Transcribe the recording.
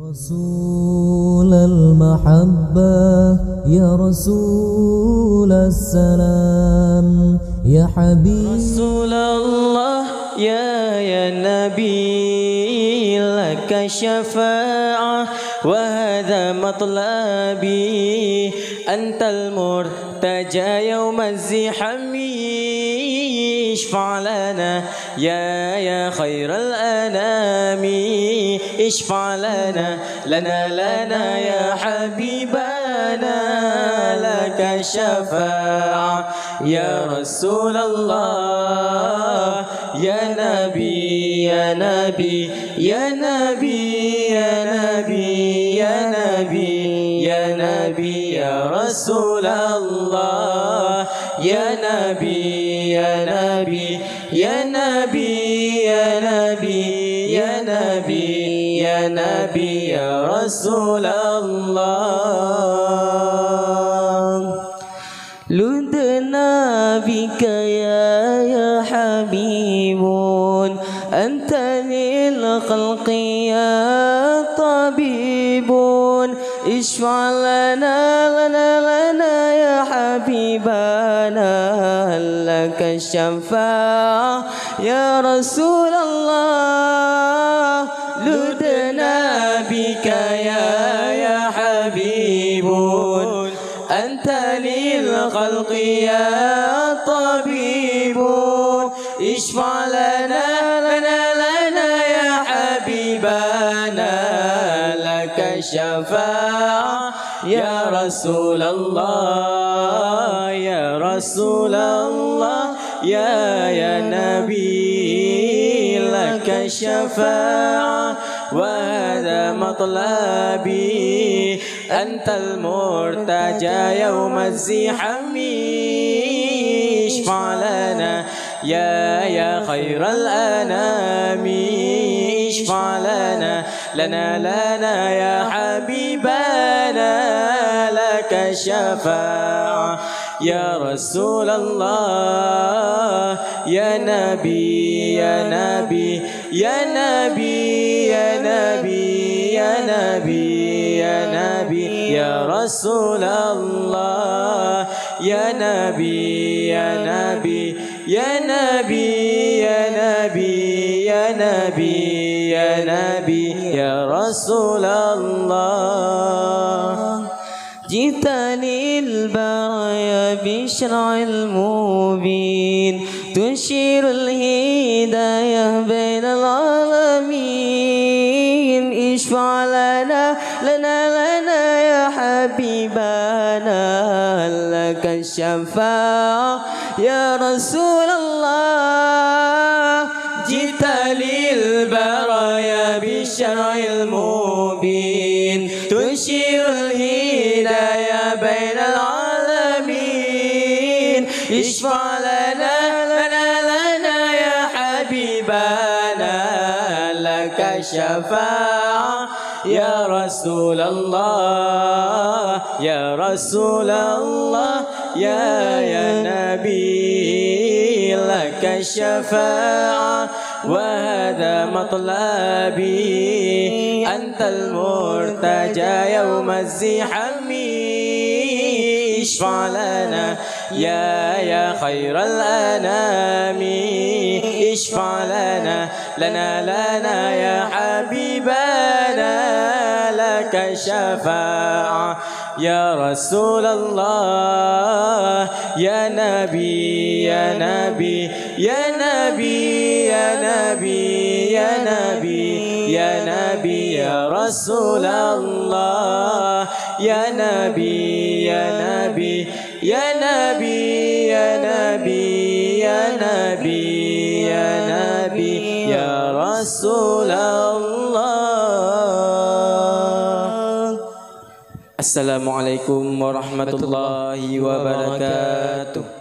رسول المحبة يا رسول السلام يا حبيب رسول الله يا نبي لك شفاعة وهذا مطلبي أنت المرتجى يوم الزحام اشفع لنا يا خير الأنام اشفع لنا يا حبيبنا لك الشفاعة يا رسول الله يا نبي يا نبي يا نبي يا نبي يا نبي يا نبي يا رسول الله يا نبي يا نبي يا نبي يا نبي يا نبي يا نبي يا رسول الله لدنا بك يا حبيب أنت للخلق يا طبيب اشفع لنا يا حبيبنا لك الشفاعة يا رسول الله لدنا بك يا حبيب أنت للخلق يا طبيب اشفع لنا يا حبيبنا لك الشفاعة يا رسول الله يا رسول الله يا نبي لك الشفاعة وهذا مطلبي أنت المرتجى يوم الزحام اشفع لنا يا خير الأنام اشفع لنا يا حبيبنا لك الشفاعة يا رسول الله يا نبي يا نبي يا نبي يا نبي يا نبي يا نبي يا رسول الله يا نبي يا نبي يا نبي يا نبي يا نبي يا نبي يا رسول الله جئتني البرايا بشرع المبين تشير الهداية بين العالمين اشفع لنا يا حبيبنا لك الشفاعة يا رسول الله جئت للبرايا بالشرع المبين تشير الهداية بين العالمين اشفع لنا يا حبيبنا لك الشفاعة يا رسول الله يا رسول الله يا نبي لك الشفاعة وهذا مطلبي أنت المرتجى يوم الزحام اشفع لنا يا خير الأنام اشفع لنا يا حبيبنا لك الشفاعة يا رسول الله يا نبي يا نبي يا نبي يا نبي يا نبي يا نبي يا رسول الله يا نبي يا نبي يا نبي يا نبي يا نبي يا نبي يا رسول الله. السلام عليكم ورحمة الله وبركاته.